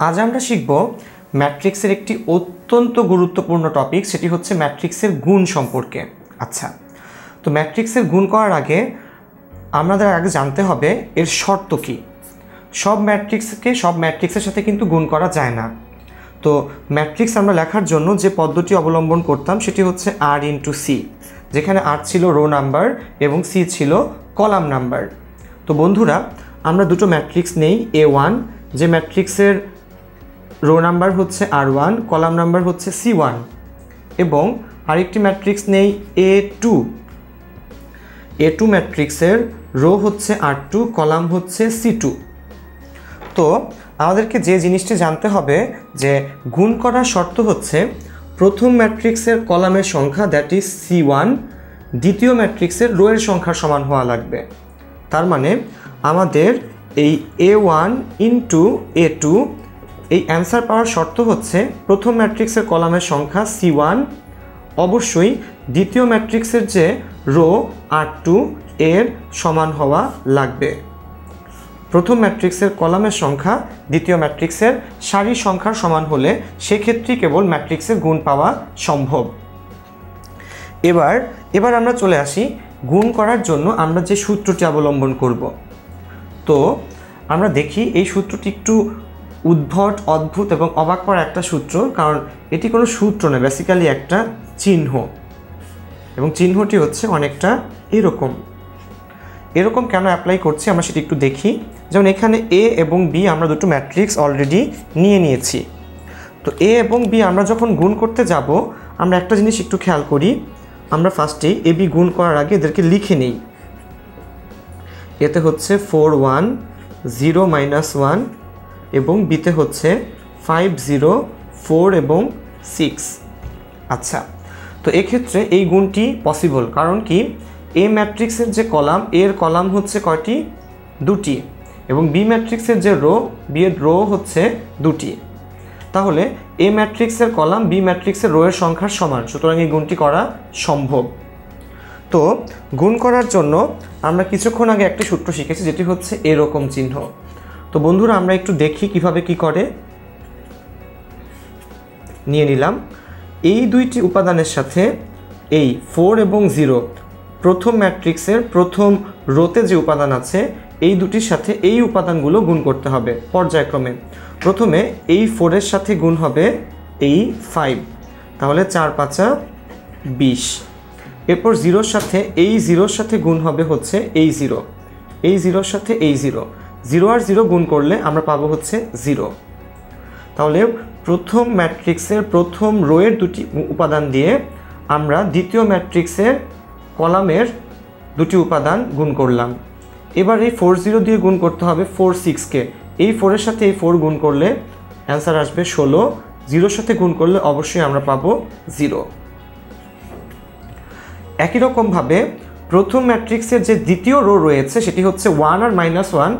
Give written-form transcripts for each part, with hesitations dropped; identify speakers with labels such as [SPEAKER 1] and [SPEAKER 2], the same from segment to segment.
[SPEAKER 1] আজ আমরা শিখব ম্যাট্রিক্সের একটি অত্যন্ত গুরুত্বপূর্ণ টপিক, সেটি হচ্ছে ম্যাট্রিক্সের গুণ সম্পর্কে। আচ্ছা, তো ম্যাট্রিক্সের গুণ করার আগে আমাদের আগে জানতে হবে এর শর্ত কী। সব ম্যাট্রিক্সের সাথে কিন্তু গুণ করা যায় না। তো ম্যাট্রিক্স আমরা লেখার জন্য যে পদ্ধতি অবলম্বন করতাম সেটি হচ্ছে আর ইন্টু সি, যেখানে আর ছিল রো নাম্বার এবং সি ছিল কলাম নাম্বার। তো বন্ধুরা, আমরা দুটো ম্যাট্রিক্স নেই, A1 যে ম্যাট্রিক্সের রো নাম্বার হচ্ছে R1, কলাম নাম্বার হচ্ছে C1, এবং আরেকটি ম্যাট্রিক্স নেই A2 ম্যাট্রিক্সের রো হচ্ছে R2, কলাম হচ্ছে C2। তো আমাদেরকে যে জিনিসটি জানতে হবে যে গুণ করার শর্ত হচ্ছে প্রথম ম্যাট্রিক্সের কলামের সংখ্যা দ্যাট ইজ C1 দ্বিতীয় ম্যাট্রিক্সের রো এর সংখ্যার সমান হওয়া লাগবে। তার মানে আমাদের এই A1 ইন্টু A2 এই অ্যান্সার পাওয়ার শর্ত হচ্ছে প্রথম ম্যাট্রিক্সের কলামের সংখ্যা C1 অবশ্যই দ্বিতীয় ম্যাট্রিক্সের যে রো R2 এর সমান হওয়া লাগবে। প্রথম ম্যাট্রিক্সের কলামের সংখ্যা দ্বিতীয় ম্যাট্রিক্সের সারির সংখ্যার সমান হলে সেক্ষেত্রেই কেবল ম্যাট্রিক্সের গুণ পাওয়া সম্ভব। এবার আমরা চলে আসি গুণ করার জন্য আমরা যে সূত্রটি অবলম্বন করব। তো আমরা দেখি এই সূত্রটি একটু উদ্ভট, অদ্ভুত এবং অবাক করা একটা সূত্র, কারণ এটি কোনো সূত্র নয়, বেসিক্যালি একটা চিহ্ন, এবং চিহ্নটি হচ্ছে অনেকটা এরকম কেন অ্যাপ্লাই করছি আমরা সেটি একটু দেখি। যেমন এখানে এ এবং বি আমরা দুটো ম্যাট্রিক্স অলরেডি নিয়েছি। তো এ এবং বি আমরা যখন গুণ করতে যাব আমরা একটা জিনিস একটু খেয়াল করি। আমরা ফার্স্টে এ বি গুণ করার আগে এদেরকে লিখে নিই। এতে হচ্ছে 4 1 0 -1 এবং বিতে হচ্ছে 5 0 4 এবং 6। আচ্ছা, তো এক্ষেত্রে এই গুণটি পসিবল, কারণ কি এ ম্যাট্রিক্সের যে কলাম, এর কলাম হচ্ছে কয়টি? দুটি, এবং বি ম্যাট্রিক্সের যে রো, বি এর রো হচ্ছে দুটি। তাহলে এ ম্যাট্রিক্সের কলাম বি ম্যাট্রিক্সের রো এর সংখ্যার সমান, সুতরাং এই গুণটি করা সম্ভব। তো গুণ করার জন্য আমরা কিছুক্ষণ আগে একটি সূত্র শিখেছি, যেটি হচ্ছে এরকম চিহ্ন। তো বন্ধুরা, আমরা একটু দেখি কিভাবে কি করে। নিয়ে নিলাম এই দুইটি উপাদানের সাথে এই 4 এবং 0 প্রথম ম্যাট্রিক্সের প্রথম রোতে যে উপাদান আছে এই দুটির সাথে এই উপাদানগুলো গুণ করতে হবে পর্যায়ক্রমে। প্রথমে এই 4 এর সাথে গুণ হবে এই 5, তাহলে 4 5 20। এরপর 0 সাথে এই 0 সাথে গুণ হবে হচ্ছে এই 0, এই 0 সাথে এই 0 আর 0 গুণ করলে আমরা পাবো হচ্ছে 0। তাহলে প্রথম ম্যাট্রিক্সের প্রথম রোয়ের দুটি উপাদান দিয়ে আমরা দ্বিতীয় ম্যাট্রিক্সের কলামের দুটি উপাদান গুণ করলাম। এবার এই 4 0 দিয়ে গুণ করতে হবে 4 6কে। এই 4 এর সাথে এই 4 গুণ করলে অ্যান্সার আসবে 16, 0 সাথে গুণ করলে অবশ্যই আমরা পাবো 0। একই রকমভাবে প্রথম ম্যাট্রিক্সের যে দ্বিতীয় রো রয়েছে সেটি হচ্ছে 1 আর -1,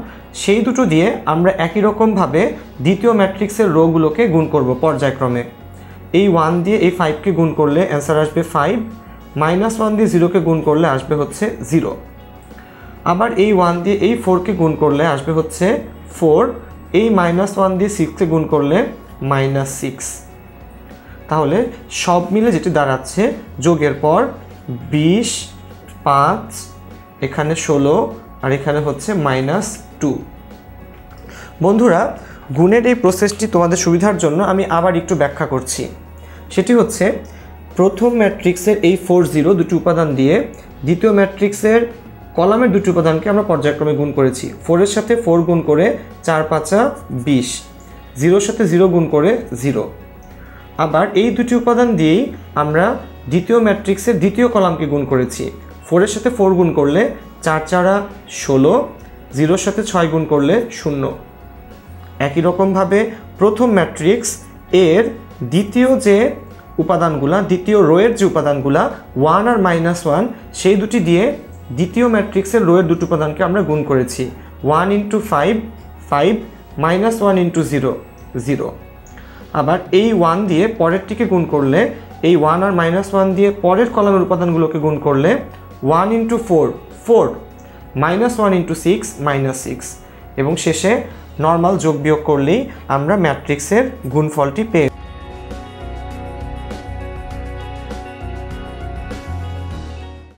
[SPEAKER 1] সেই দুটো দিয়ে আমরা একই রকমভাবে দ্বিতীয় ম্যাট্রিক্সের রোগুলোকে গুণ করব পর্যায়ক্রমে। এই 1 দিয়ে এই 5কে গুণ করলে অ্যান্সার আসবে 5, -1 দিয়ে 0কে গুণ করলে আসবে হচ্ছে 0। আবার এই 1 দিয়ে এই 4কে গুণ করলে আসবে হচ্ছে 4, এই -1 দিয়ে 6কে গুণ করলে -6। তাহলে সব মিলে যেটি দাঁড়াচ্ছে যোগের পর 20, 5, এখানে 16 আর এখানে হচ্ছে -2। বন্ধুরা, গুণের এই প্রসেসটি তোমাদের সুবিধার জন্য আমি আবার একটু ব্যাখ্যা করছি। সেটি হচ্ছে প্রথম ম্যাট্রিক্সের এই 4 0 দুটি উপাদান দিয়ে দ্বিতীয় ম্যাট্রিক্সের কলামের দুটি উপাদানকে আমরা পর্যায়ক্রমে গুণ করেছি। 4 এর সাথে 4 গুণ করে 4 5 20, 0 সাথে 0 গুণ করে 0। আবার এই দুটি উপাদান দিয়েই আমরা দ্বিতীয় ম্যাট্রিক্সের দ্বিতীয় কলামকে গুণ করেছি। 4 এর সাথে 4 গুণ করলে 4 4 16, 0 সাথে 6 গুণ করলে 0। একই রকমভাবে প্রথম ম্যাট্রিক্স এর দ্বিতীয় যে উপাদানগুলা, দ্বিতীয় রোয়ের যে উপাদানগুলা 1 আর -1, সেই দুটি দিয়ে দ্বিতীয় ম্যাট্রিক্সের রোয়ের দুটি উপাদানকে আমরা গুণ করেছি। 1 × 5 5, -1 × 0 0। আবার এই 1 দিয়ে পরেরটিকে গুণ করলে, এই 1 আর -1 দিয়ে পরের কলামের উপাদানগুলোকে গুণ করলে 1 × 4 4, -1 × 6 -6, এবং শেষে নর্মাল যোগ বিয়োগ করলেই আমরা ম্যাট্রিক্সের গুণফলটি পেয়ে